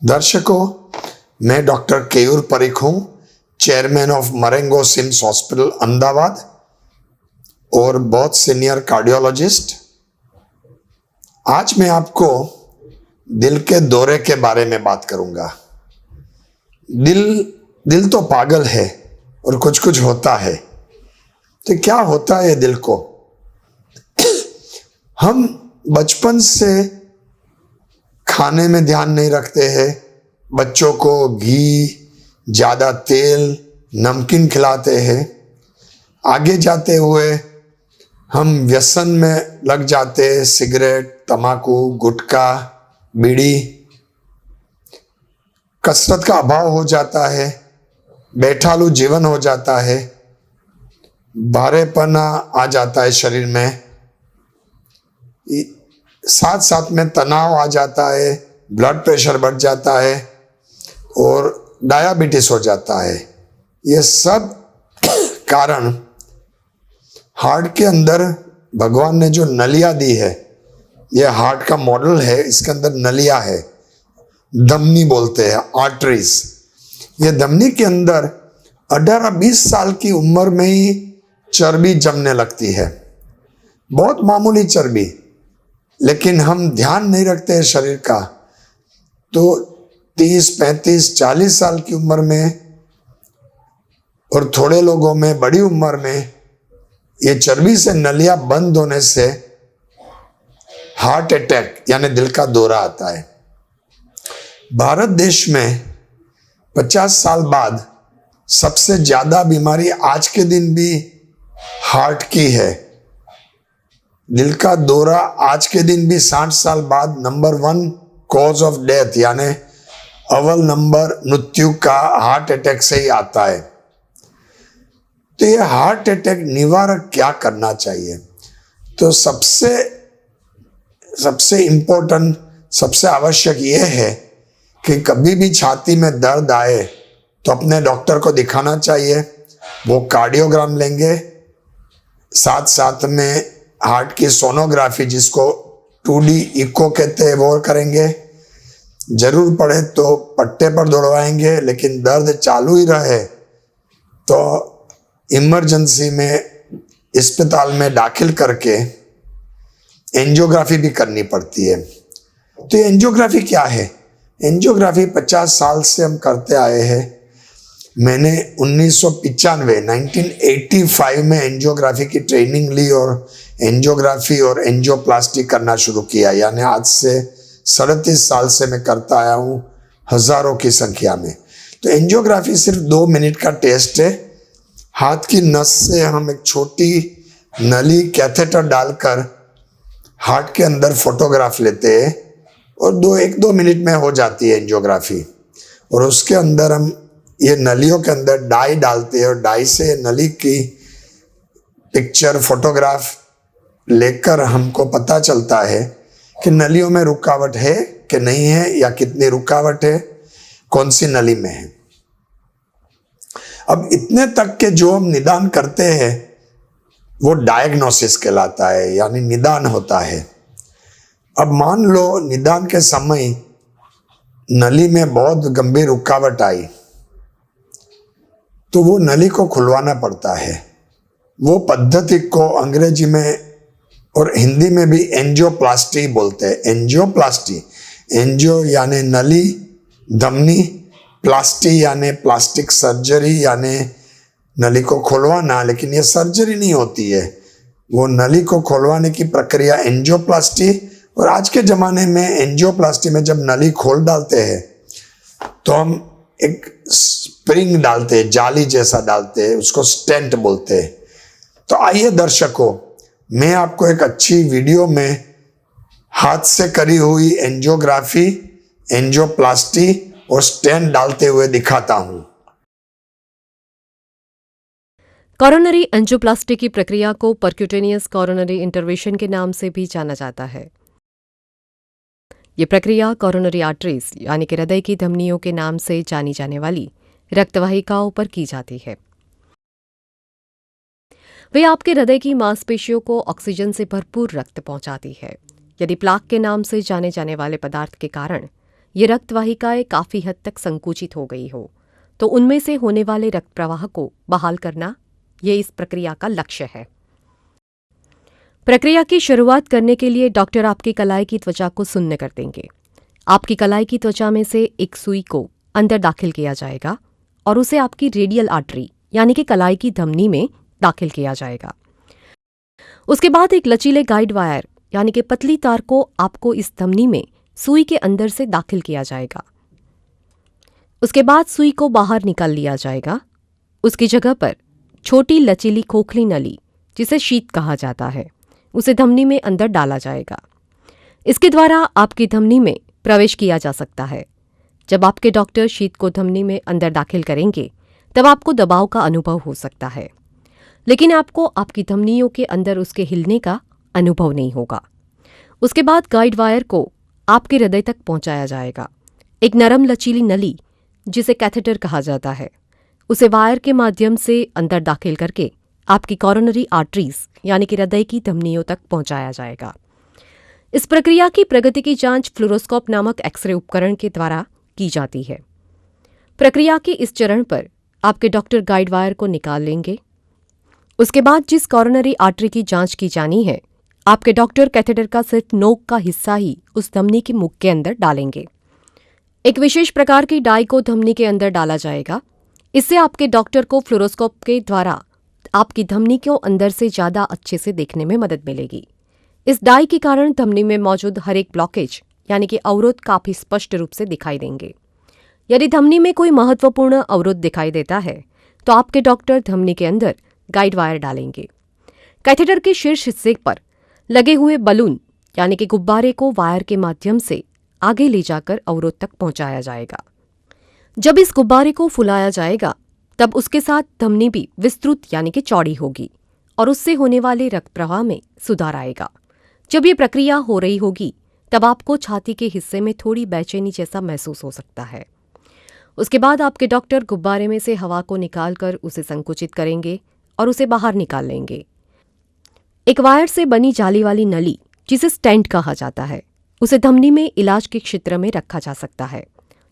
दर्शकों, मैं डॉक्टर केयूर परीख हूँ, chairman of Marengo CIMS hospital Ahmedabad और बहुत सीनियर कार्डियोलॉजिस्ट। आज मैं आपको दिल के दौरे के बारे में बात करूंगा। दिल तो पागल है और कुछ कुछ होता है। तो क्या होता है दिल को? हम बचपन से खाने में ध्यान नहीं रखते हैं, बच्चों को घी, ज़्यादा तेल, नमकीन खिलाते हैं। आगे जाते हुए हम व्यसन में लग जाते हैं, सिगरेट, तम्बाकू, गुटखा, बीड़ी। कसरत का अभाव हो जाता है, बैठालू जीवन हो जाता है, भारेपना आ जाता है शरीर में, साथ साथ में तनाव आ जाता है, ब्लड प्रेशर बढ़ जाता है और डायबिटीज हो जाता है। ये सब कारण हार्ट के अंदर भगवान ने जो नलियाँ दी है, ये हार्ट का मॉडल है, इसके अंदर नलियाँ है, धमनी बोलते हैं, आर्टरीज। ये धमनी के अंदर 18-20 साल की उम्र में ही चर्बी जमने लगती है, बहुत मामूली चर्बी, लेकिन हम ध्यान नहीं रखते हैं शरीर का। तो 30, 35, 40 साल की उम्र में और थोड़े लोगों में बड़ी उम्र में ये चर्बी से नलियां बंद होने से हार्ट अटैक यानी दिल का दौरा आता है। भारत देश में 50 साल बाद सबसे ज्यादा बीमारी आज के दिन भी हार्ट की है। दिल का दौरा आज के दिन भी 60 साल बाद नंबर 1 कॉज ऑफ डेथ यानी अव्वल नंबर मृत्यु का हार्ट अटैक से ही आता है। तो ये हार्ट अटैक निवारक क्या करना चाहिए? तो सबसे इम्पोर्टेंट, सबसे आवश्यक ये है कि कभी भी छाती में दर्द आए तो अपने डॉक्टर को दिखाना चाहिए। वो कार्डियोग्राम लेंगे, साथ साथ में हार्ट की सोनोग्राफी जिसको 2D इको कहते हैं वो करेंगे। जरूर पड़े तो पट्टे पर दौड़वाएंगे, लेकिन दर्द चालू ही रहे तो इमरजेंसी में अस्पताल में दाखिल करके एंजियोग्राफी भी करनी पड़ती है। तो ये एंजियोग्राफी क्या है? एंजियोग्राफी 50 साल से हम करते आए हैं। मैंने 1985 में एंजियोग्राफी की ट्रेनिंग ली और एंजियोग्राफी और एंजियोप्लास्टी करना शुरू किया। यानी आज से 37 साल से मैं करता आया हूँ, हजारों की संख्या में। तो एंजियोग्राफी सिर्फ 2 मिनट का टेस्ट है। हाथ की नस से हम एक छोटी नली कैथेटर डालकर हार्ट के अंदर फोटोग्राफ लेते हैं और 1-2 मिनट में हो जाती है एंजियोग्राफी। और उसके अंदर हम ये नलियों के अंदर डाई डालते हैं और डाई से नली की पिक्चर, फोटोग्राफ लेकर हमको पता चलता है कि नलियों में रुकावट है कि नहीं है, या कितनी रुकावट है, कौन सी नली में है। अब इतने तक के जो हम निदान करते हैं वो डायग्नोसिस कहलाता है, यानी निदान होता है। अब मान लो निदान के समय नली में बहुत गंभीर रुकावट आई तो वो नली को खुलवाना पड़ता है। वो पद्धति को अंग्रेजी में और हिंदी में भी एंजियोप्लास्टी बोलते हैं। एंजियोप्लास्टी, एंजियो यानी नली, धमनी, प्लास्टी यानी प्लास्टिक सर्जरी यानी नली को खोलवाना, लेकिन ये सर्जरी नहीं होती है। वो नली को खोलवाने की प्रक्रिया एंजियोप्लास्टी। और आज के ज़माने में एंजियोप्लास्टी में जब नली खोल डालते हैं तो हम एक स्प्रिंग डालते हैं, जाली जैसा डालते हैं, उसको स्टेंट बोलते हैं। तो आइए दर्शकों, मैं आपको एक अच्छी वीडियो में हाथ से करी हुई एंजियोग्राफी, एंजियोप्लास्टी और स्टेंट डालते हुए दिखाता हूं। कोरोनरी एंजियोप्लास्टी की प्रक्रिया को परक्यूटेनियस कोरोनरी इंटरवेंशन के नाम से भी जाना जाता है। ये प्रक्रिया कोरोनरी आर्टरीज यानी कि हृदय की धमनियों के नाम से जानी जाने वाली रक्तवाहिकाओं पर की जाती है। वे आपके हृदय की मांसपेशियों को ऑक्सीजन से भरपूर रक्त पहुंचाती है। यदि प्लाक के नाम से जाने जाने वाले पदार्थ के कारण ये रक्त वाहिकाएं काफी हद तक संकुचित हो गई हो, तो उनमें से होने वाले रक्त प्रवाह को बहाल करना ये इस प्रक्रिया का लक्ष्य है। प्रक्रिया की शुरुआत करने के लिए डॉक्टर आपकी कलाई की त्वचा को शून्य कर देंगे। आपकी कलाई की त्वचा में से एक सुई को अंदर दाखिल किया जाएगा और उसे आपकी रेडियल आर्टरी यानी कि कलाई की धमनी में दाखिल किया जाएगा। उसके बाद एक लचीले गाइड वायर यानी कि पतली तार को आपको इस धमनी में सुई के अंदर से दाखिल किया जाएगा। उसके बाद सुई को बाहर निकाल लिया जाएगा। उसकी जगह पर छोटी लचीली खोखली नली, जिसे शीत कहा जाता है, उसे धमनी में अंदर डाला जाएगा। इसके द्वारा आपकी धमनी में प्रवेश किया जा सकता है। जब आपके डॉक्टर शीत को धमनी में अंदर दाखिल करेंगे तब आपको दबाव का अनुभव हो सकता है, लेकिन आपको आपकी धमनियों के अंदर उसके हिलने का अनुभव नहीं होगा। उसके बाद गाइड वायर को आपके हृदय तक पहुंचाया जाएगा। एक नरम लचीली नली, जिसे कैथेटर कहा जाता है, उसे वायर के माध्यम से अंदर दाखिल करके आपकी कॉरोनरी आर्टरीज यानी कि हृदय की धमनियों तक पहुंचाया जाएगा। इस प्रक्रिया की प्रगति की जांच फ्लोरोस्कोप नामक एक्सरे उपकरण के द्वारा की जाती है। प्रक्रिया के इस चरण पर आपके डॉक्टर गाइड वायर को निकाल लेंगे। उसके बाद जिस कॉरोनरी आर्टरी की जांच की जानी है, आपके डॉक्टर कैथेटर का सिर्फ नोक का हिस्सा ही उस धमनी के मुख के अंदर डालेंगे। एक विशेष प्रकार की डाई को धमनी के अंदर डाला जाएगा। इससे आपके डॉक्टर को फ्लोरोस्कोप के द्वारा आपकी धमनी को अंदर से ज्यादा अच्छे से देखने में मदद मिलेगी। इस डाई के कारण धमनी में मौजूद हर एक ब्लॉकेज यानी कि अवरोध काफी स्पष्ट रूप से दिखाई देंगे। यदि धमनी में कोई महत्वपूर्ण अवरोध दिखाई देता है तो आपके डॉक्टर धमनी के अंदर गाइड वायर डालेंगे। कैथेटर के शीर्ष हिस्से पर लगे हुए बलून यानी कि गुब्बारे को वायर के माध्यम से आगे ले जाकर अवरोध तक पहुंचाया जाएगा। जब इस गुब्बारे को फुलाया जाएगा तब उसके साथ धमनी भी विस्तृत यानी कि चौड़ी होगी और उससे होने वाले रक्त प्रवाह में सुधार आएगा। जब ये प्रक्रिया हो रही होगी तब आपको छाती के हिस्से में थोड़ी बेचैनी जैसा महसूस हो सकता है। उसके बाद आपके डॉक्टर गुब्बारे में से हवा को निकालकर उसे संकुचित करेंगे और उसे बाहर निकाल लेंगे। एक वायर से बनी जाली वाली नली, जिसे स्टेंट कहा जाता है, उसे धमनी में इलाज के क्षेत्र में रखा जा सकता है।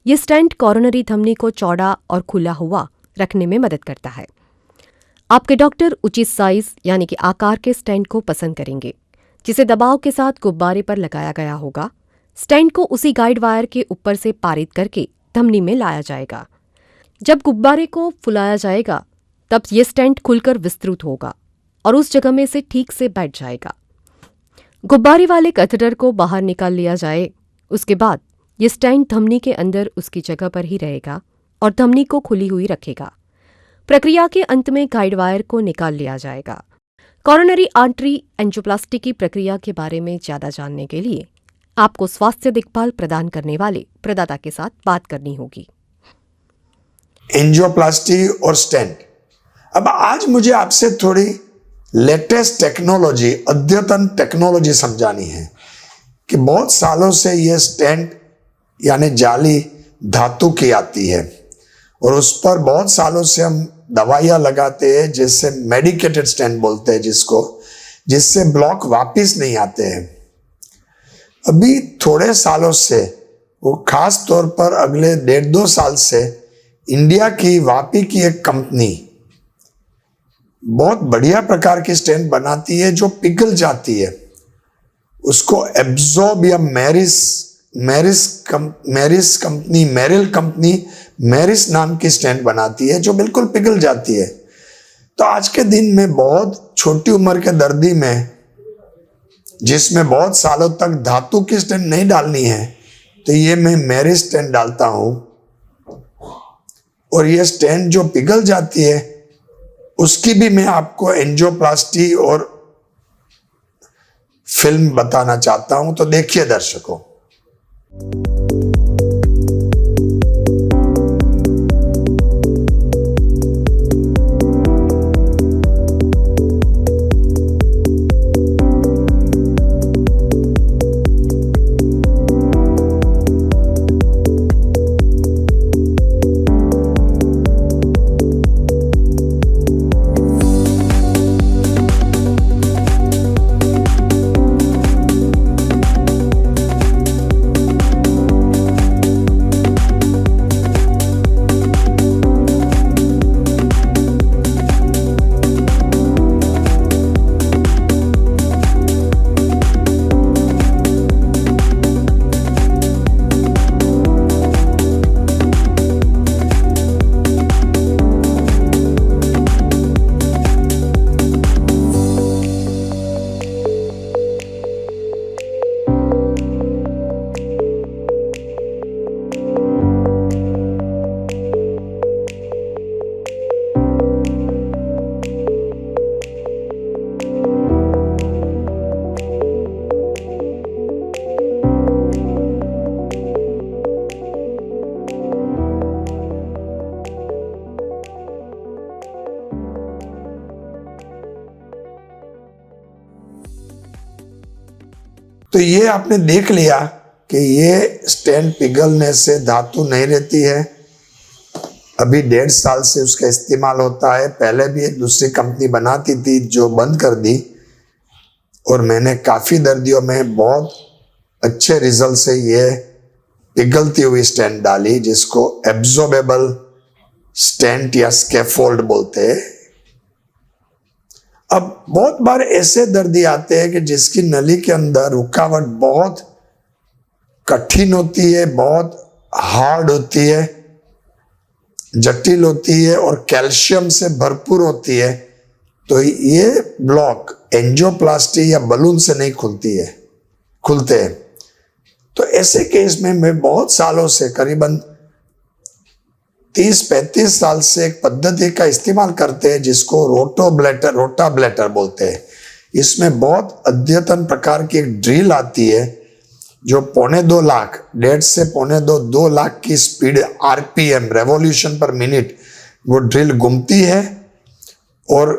ये स्टेंट कॉरोनरी धमनी को चौड़ा और खुला हुआ रखने में मदद करता है। आपके डॉक्टर उचित साइज यानी कि आकार के स्टेंट को पसंद करेंगे, जिसे दबाव के साथ गुब्बारे पर लगाया गया होगा। स्टेंट को उसी गाइड वायर के ऊपर से पारित करके धमनी में लाया जाएगा। जब गुब्बारे को फुलाया जाएगा तब ये स्टेंट खुलकर विस्तृत होगा और उस जगह में से ठीक से बैठ जाएगा। गुब्बारे वाले कैथेटर को बाहर निकाल लिया जाए। उसके बाद ये स्टेंट धमनी के अंदर उसकी जगह पर ही रहेगा और धमनी को खुली हुई रखेगा। प्रक्रिया के अंत में गाइड वायर को निकाल लिया जाएगा। कॉरोनरी आर्टरी एंजियोप्लास्टी की प्रक्रिया के बारे में ज्यादा जानने के लिए आपको स्वास्थ्य देखभाल प्रदान करने वाले प्रदाता के साथ बात करनी होगी। एंजियोप्लास्टी और स्टेंट। अब आज मुझे आपसे थोड़ी लेटेस्ट टेक्नोलॉजी, अद्यतन टेक्नोलॉजी समझानी है कि बहुत सालों से यह स्टेंट यानी जाली धातु की आती है और उस पर बहुत सालों से हम दवाइयाँ लगाते हैं, जिससे मेडिकेटेड स्टेंट बोलते हैं जिससे ब्लॉक वापस नहीं आते हैं। अभी थोड़े सालों से, वो खास तौर पर अगले 1.5-2 साल से, इंडिया की वापी की एक कंपनी बहुत बढ़िया प्रकार की स्टेंट बनाती है जो पिघल जाती है। उसको एब्जॉर्ब या मेरिल कंपनी मेरिस नाम की स्टेंट बनाती है जो बिल्कुल पिघल जाती है। तो आज के दिन में बहुत छोटी उम्र के दर्दी में, जिसमें बहुत सालों तक धातु की स्टेंट नहीं डालनी है, तो ये मैं मेरिस स्टेंट डालता हूं और ये स्टेंट जो पिघल जाती है उसकी भी मैं आपको एंजियोप्लास्टी और फिल्म बताना चाहता हूं। तो देखिए दर्शकों, तो ये आपने देख लिया कि ये स्टेंट पिघलने से धातु नहीं रहती है। अभी 1.5 साल से उसका इस्तेमाल होता है। पहले भी एक दूसरी कंपनी बनाती थी जो बंद कर दी, और मैंने काफ़ी दर्दियों में बहुत अच्छे रिजल्ट से ये पिघलती हुई स्टेंट डाली, जिसको एब्जॉर्बेबल स्टेंट या स्कैफोल्ड बोलते हैं। अब बहुत बार ऐसे दर्दी आते हैं कि जिसकी नली के अंदर रुकावट बहुत कठिन होती है, बहुत हार्ड होती है, जटिल होती है और कैल्शियम से भरपूर होती है। तो ये ब्लॉक एंजियोप्लास्टी या बलून से नहीं खुलते हैं। तो ऐसे केस में मैं बहुत सालों से, करीबन 30-35 साल से एक पद्धति का इस्तेमाल करते हैं जिसको रोटाब्लेटर बोलते हैं। इसमें बहुत अद्यतन प्रकार की एक ड्रिल आती है जो 2.25 लाख, 1.5 से 2 लाख की स्पीड RPM रेवोल्यूशन पर मिनट वो ड्रिल घूमती है, और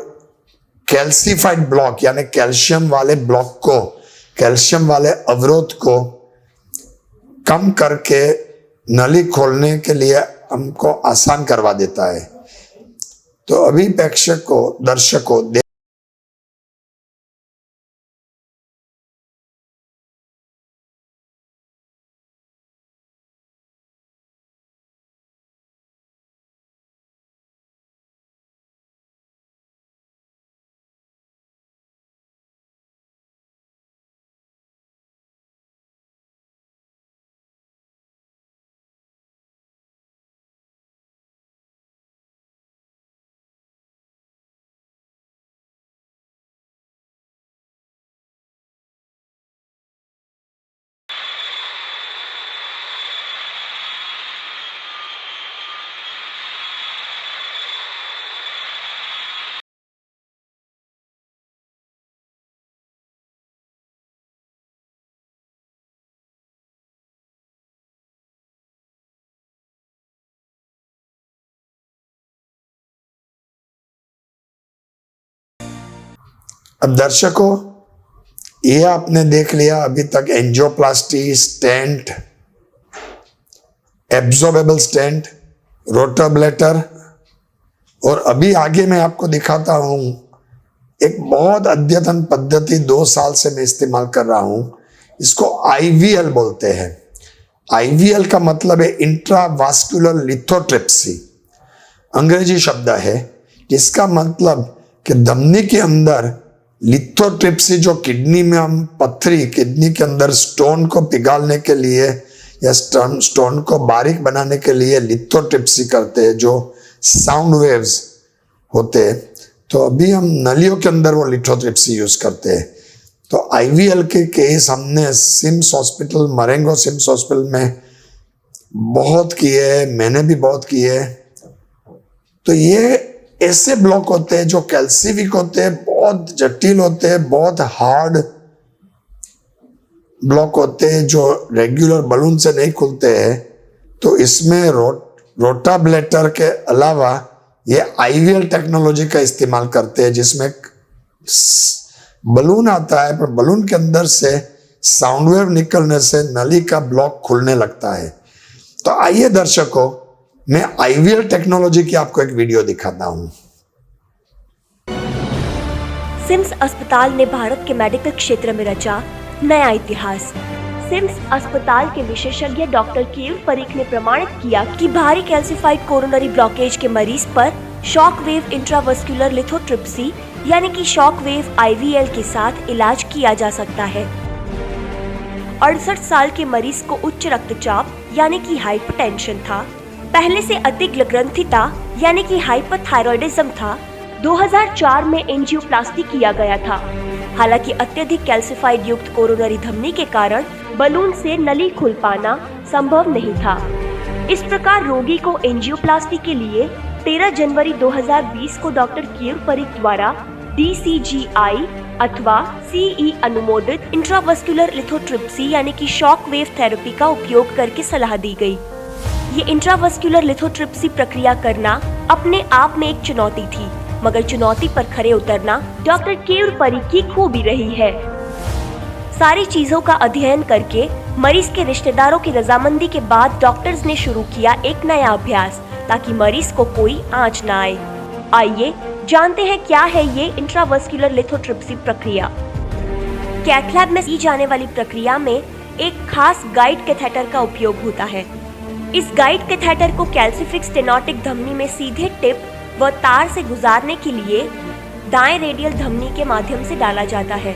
कैल्सिफाइड ब्लॉक यानी कैल्शियम वाले ब्लॉक को, कैल्शियम वाले अवरोध को कम करके नली खोलने के लिए हमको आसान करवा देता है। तो अभी दर्शकों अब दर्शकों, ये आपने देख लिया अभी तक एंजियोप्लास्टी, स्टेंट, एब्जॉर्बेबल स्टेंट, रोटाब्लेटर, और अभी आगे मैं आपको दिखाता हूं एक बहुत अद्यतन पद्धति 2 साल से मैं इस्तेमाल कर रहा हूं। इसको IVL बोलते हैं। IVL का मतलब है इंट्रावास्कुलर लिथोट्रिप्सी, अंग्रेजी शब्द है जिसका मतलब कि धमनी के अंदर लिथोट्रिप्सी, जो किडनी में हम किडनी के अंदर स्टोन को पिघालने के लिए या स्टोन को बारीक बनाने के लिए लिथोट्रिप्सी करते हैं, जो साउंड वेव्स होते हैं। तो अभी हम नलियों के अंदर वो लिथोट्रिप्सी यूज करते हैं। तो IVL के केस हमने सिम्स हॉस्पिटल, मरेंगो सिम्स हॉस्पिटल में बहुत किए, मैंने भी बहुत किए। तो ये ऐसे ब्लॉक होते हैं जो कैल्सिफिक होते हैं, बहुत जटिल होते हैं, बहुत हार्ड ब्लॉक होते हैं जो रेगुलर बलून से नहीं खुलते हैं। तो इसमें रोटाब्लेटर के अलावा ये IVL टेक्नोलॉजी का इस्तेमाल करते हैं, जिसमें बलून आता है, पर बलून के अंदर से साउंड वेव निकलने से नली का ब्लॉक खुलने लगता है। तो आइए दर्शकों, मैं IVL टेक्नोलॉजी की आपको एक वीडियो दिखाता हूं। सिम्स अस्पताल ने भारत के मेडिकल क्षेत्र में रचा नया इतिहास। सिम्स अस्पताल के विशेषज्ञ डॉक्टर केयूर परीख ने प्रमाणित किया कि भारी कैल्सिफाइड कोरोनरी ब्लॉकेज के मरीज पर शॉक वेव इंट्रावस्कुलर लिथोट्रिप्सी यानी कि शॉक वेव IVL के साथ इलाज किया जा सकता है। 68 साल के मरीज को उच्च रक्तचाप यानी कि हाइपरटेंशन था, पहले से अधिक ग्रंथिता यानी कि हाइपरथायरॉयडिज्म था। 2004 में एंजियोप्लास्टी किया गया था। हालांकि अत्यधिक कैल्सिफाइड युक्त कोरोनरी धमनी के कारण बलून से नली खुल पाना संभव नहीं था। इस प्रकार रोगी को एंजियोप्लास्टी के लिए 13 जनवरी 2020 को डॉक्टर केयूर परीख द्वारा DCGI अथवा CE अनुमोदित इंट्रावस्कुलर लिथोट्रिप्सी यानी कि शॉक वेव थेरेपी का उपयोग करके सलाह दी गई। ये इंट्रावस्कुलर लिथोट्रिप्सी प्रक्रिया करना अपने आप में एक चुनौती थी, मगर चुनौती पर खरे उतरना डॉक्टर केयूर परीख की खूबी रही है। सारी चीजों का अध्ययन करके मरीज के रिश्तेदारों की रजामंदी के बाद डॉक्टर्स ने शुरू किया एक नया अभ्यास, ताकि मरीज को कोई आंच ना आए। आइए जानते हैं क्या है ये इंट्रावस्कुलर लिथोट्रिप्सी प्रक्रिया। कैथ लैब में की जाने वाली प्रक्रिया में एक खास गाइड कैथेटर का उपयोग होता है। इस गाइड कैथेटर को कैल्सीफिक्स स्टेनोटिक धमनी में सीधे टिप व तार से गुजारने के लिए दाएं रेडियल धमनी के माध्यम से डाला जाता है।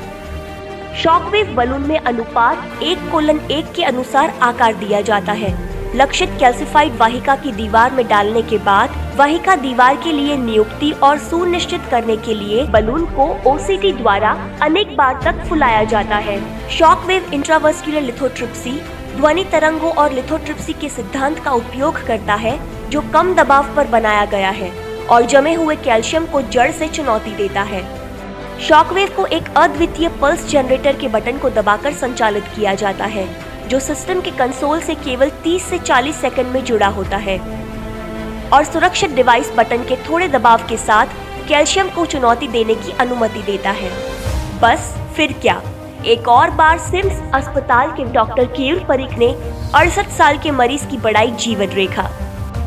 शॉकवेव बलून में अनुपात 1:1 के अनुसार आकार दिया जाता है। लक्षित कैल्सिफाइड वाहिका की दीवार में डालने के बाद वाहिका दीवार के लिए नियुक्ति और सुनिश्चित करने के लिए बलून को ओसीटी द्वारा अनेक बार तक फुलाया जाता है। शॉकवेव इंट्रावस्कुलर लिथोट्रिप्सी ध्वनि तरंगों और लिथोट्रिप्सी के सिद्धांत का उपयोग करता है, जो कम दबाव पर बनाया गया है और जमे हुए कैल्शियम को जड़ से चुनौती देता है। शॉकवेव को एक अद्वितीय पल्स जनरेटर के बटन को दबाकर संचालित किया जाता है, जो सिस्टम के कंसोल से केवल 30 से 40 सेकंड में जुड़ा होता है और सुरक्षित डिवाइस बटन के थोड़े दबाव के साथ कैल्शियम को चुनौती देने की अनुमति देता है। बस फिर क्या, एक और बार सिम्स अस्पताल के डॉक्टर केयूर परीख ने 68 साल के मरीज की बढ़ाई जीवन रेखा।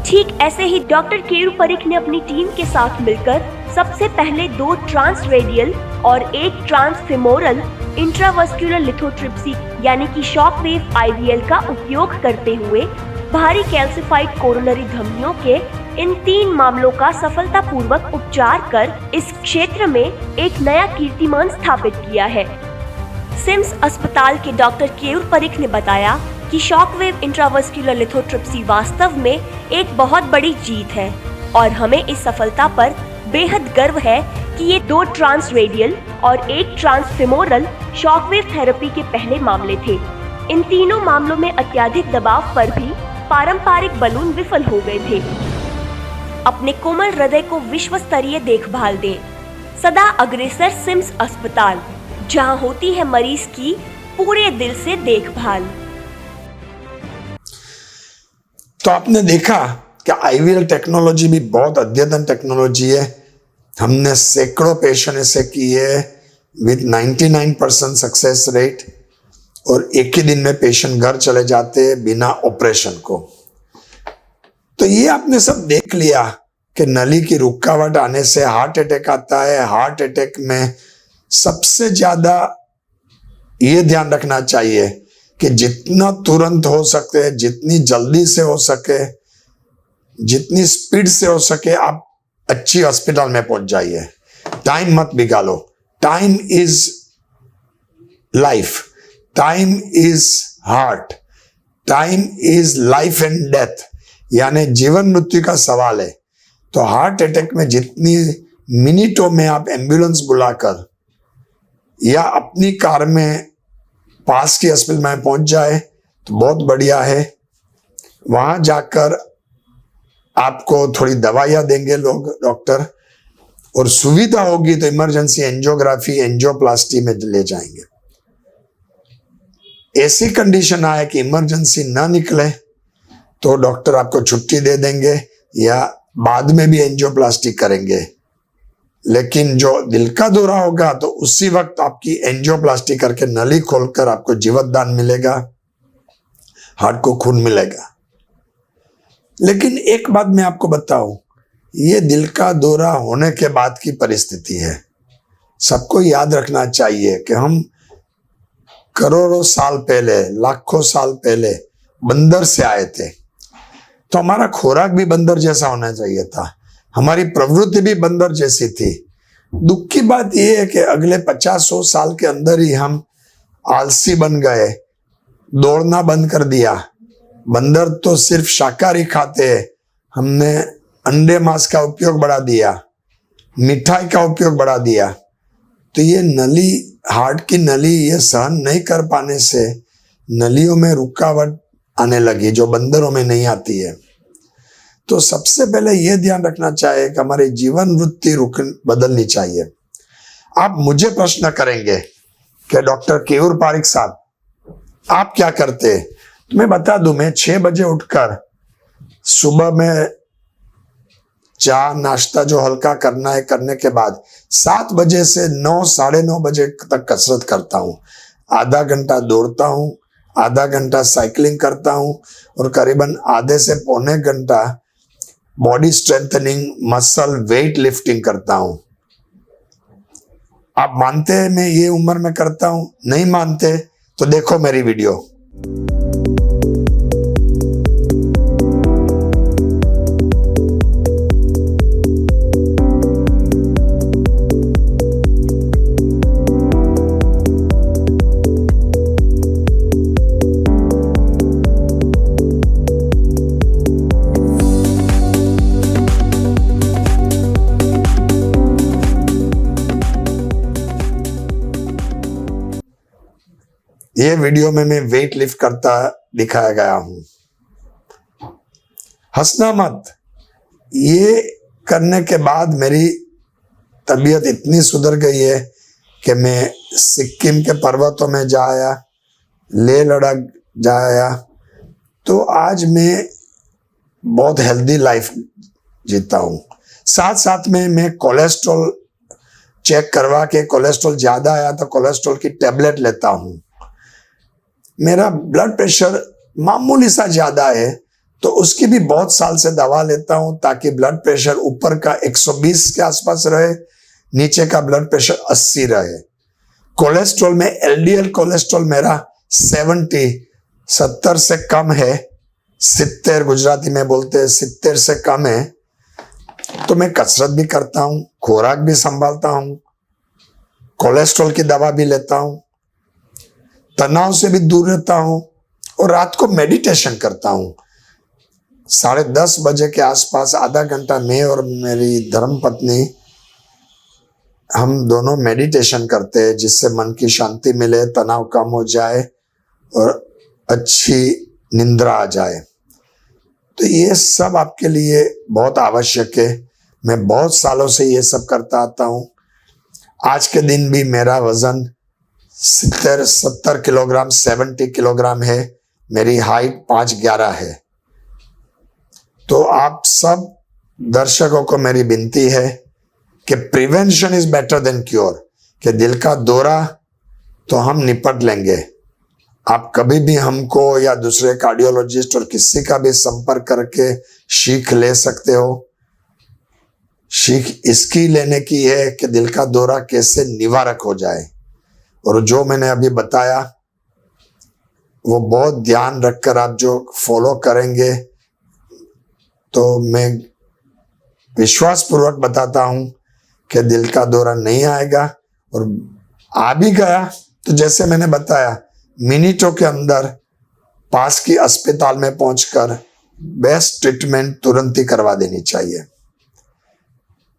ठीक ऐसे ही डॉक्टर केयूर परीख ने अपनी टीम के साथ मिलकर सबसे पहले 2 ट्रांस रेडियल और 1 ट्रांस फेमोरल इंट्रावस्कुलर लिथोट्रिप्सी यानी कि शॉकवेव आईवीएल का उपयोग करते हुए भारी कैल्सिफाइड कोरोनरी धमनियों के इन 3 मामलों का सफलतापूर्वक उपचार कर इस क्षेत्र में एक नया कीर्तिमान स्थापित किया है। सिम्स अस्पताल के डॉक्टर केयूर परीख ने बताया कि शॉकवेव इंट्रावस्कुलर लिथोट्रिप्सी वास्तव में एक बहुत बड़ी जीत है और हमें इस सफलता पर बेहद गर्व है कि ये 2 ट्रांस रेडियल और 1 ट्रांस फेमोरल शॉकवेव थेरेपी के पहले मामले थे। इन तीनों मामलों में अत्यधिक दबाव पर भी पारंपरिक बलून विफल हो गए थे। अपने कोमल हृदय को विश्व स्तरीय देखभाल दें। सदा अग्रसर सिम्स अस्पताल, जहां होती है मरीज की पूरे दिल से देखभाल। तो आपने देखा कि आईवीएल टेक्नोलॉजी भी बहुत अद्यतन टेक्नोलॉजी है। हमने सैकड़ों पेशेंट ऐसे किए विद 99% सक्सेस रेट और एक ही दिन में पेशेंट घर चले जाते हैं बिना ऑपरेशन को। तो ये आपने सब देख लिया कि नली की रुकावट आने से हार्ट अटैक आता है। हार्ट अटैक में सबसे ज्यादा ये ध्यान रखना चाहिए कि जितना तुरंत हो सके, जितनी जल्दी से हो सके, जितनी स्पीड से हो सके आप अच्छी हॉस्पिटल में पहुंच जाइए। टाइम मत बिगाड़ो। Time is life, time is heart, time is life and death, यानी जीवन मृत्यु का सवाल है। तो हार्ट अटैक में जितनी मिनटों में आप एम्बुलेंस बुलाकर या अपनी कार में पास की हॉस्पिटल में पहुंच जाए तो बहुत बढ़िया है। वहां जाकर आपको थोड़ी दवाइयां देंगे लोग डॉक्टर, और सुविधा होगी तो इमरजेंसी एंजियोग्राफी एंजियोप्लास्टी में ले जाएंगे। ऐसी कंडीशन आए कि इमरजेंसी ना निकले तो डॉक्टर आपको छुट्टी दे देंगे या बाद में भी एंजियोप्लास्टी करेंगे। लेकिन जो दिल का दौरा होगा तो उसी वक्त आपकी एंजियोप्लास्टी करके नली खोलकर आपको जीवतदान मिलेगा, हार्ट को खून मिलेगा। लेकिन एक बात मैं आपको बताऊं, ये दिल का दौरा होने के बाद की परिस्थिति है। सबको याद रखना चाहिए कि हम करोड़ों साल पहले, लाखों साल पहले बंदर से आए थे, तो हमारा खुराक भी बंदर जैसा होना चाहिए था, हमारी प्रवृत्ति भी बंदर जैसी थी। दुख की बात यह है कि अगले 50-100 साल के अंदर ही हम आलसी बन गए, दौड़ना बंद कर दिया। बंदर तो सिर्फ शाकाहारी खाते हैं, हमने अंडे मांस का उपयोग बढ़ा दिया, मिठाई का उपयोग बढ़ा दिया। तो ये नली, हार्ट की नली ये सहन नहीं कर पाने से नलियों में रुकावट आने लगी जो बंदरों में नहीं आती है। तो सबसे पहले यह ध्यान रखना चाहिए कि हमारी जीवन वृत्ति बदलनी चाहिए। आप मुझे प्रश्न करेंगे कि डॉक्टर केयूर पारिक साहब आप क्या करते हैं? तो मैं बता दूं, मैं 6 बजे उठकर सुबह में चाय नाश्ता जो हल्का करना है करने के बाद 7 बजे से 9 साढ़े 9 बजे तक कसरत करता हूँ। आधा घंटा दौड़ता हूँ, आधा घंटा साइकिलिंग करता हूँ और करीबन आधे से पौने घंटा body strengthening, muscle weight lifting करता हूँ। आप मानते हैं मैं ये उम्र में करता हूँ? नहीं मानते तो देखो मेरी वीडियो। ये वीडियो में मैं वेट लिफ्ट करता दिखाया गया हूं। हंसना मत। ये करने के बाद मेरी तबीयत इतनी सुधर गई है कि मैं सिक्किम के पर्वतों में जाया, लेह लद्दाख जाया, तो आज मैं बहुत हेल्दी लाइफ जीता हूँ। साथ साथ में मैं कोलेस्ट्रॉल चेक करवा के, कोलेस्ट्रॉल ज़्यादा आया तो कोलेस्ट्रॉल की टेबलेट लेता हूँ। मेरा ब्लड प्रेशर मामूली सा ज़्यादा है तो उसकी भी बहुत साल से दवा लेता हूँ ताकि ब्लड प्रेशर ऊपर का 120 के आसपास रहे, नीचे का ब्लड प्रेशर 80 रहे। कोलेस्ट्रॉल में एलडीएल कोलेस्ट्रॉल मेरा 70 से कम है, 70 गुजराती में बोलते हैं, 70 से कम है। तो मैं कसरत भी करता हूँ, खुराक भी संभालता हूँ, कोलेस्ट्रॉल की दवा भी लेता हूँ, तनाव से भी दूर रहता हूँ और रात को मेडिटेशन करता हूँ। 10:30 बजे के आसपास आधा घंटा मैं और मेरी धर्मपत्नी हम दोनों मेडिटेशन करते हैं, जिससे मन की शांति मिले, तनाव कम हो जाए और अच्छी निंद्रा आ जाए। तो ये सब आपके लिए बहुत आवश्यक है। मैं बहुत सालों से ये सब करता आता हूँ। आज के दिन भी मेरा वजन 70 किलोग्राम, 70 किलोग्राम है। मेरी हाइट 5'11" है। तो आप सब दर्शकों को मेरी विनती है कि prevention is better than cure, कि दिल का दौरा तो हम निपट लेंगे। आप कभी भी हमको या दूसरे कार्डियोलॉजिस्ट और किसी का भी संपर्क करके सीख ले सकते हो। सीख इसकी लेने की है कि दिल का दौरा कैसे निवारक हो जाए, और जो मैंने अभी बताया वो बहुत ध्यान रखकर आप जो फॉलो करेंगे तो मैं विश्वासपूर्वक बताता हूं कि दिल का दौरा नहीं आएगा, और आ भी गया तो जैसे मैंने बताया मिनटों के अंदर पास की अस्पताल में पहुंचकर बेस्ट ट्रीटमेंट तुरंत ही करवा देनी चाहिए।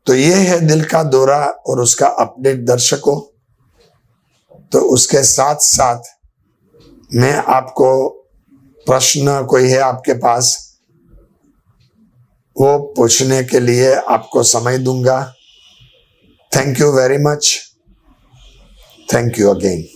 तो ये है दिल का दौरा और उसका अपडेट दर्शकों। तो उसके साथ साथ मैं आपको प्रश्न कोई है आपके पास, वो पूछने के लिए आपको समय दूंगा। Thank you very much. Thank you again.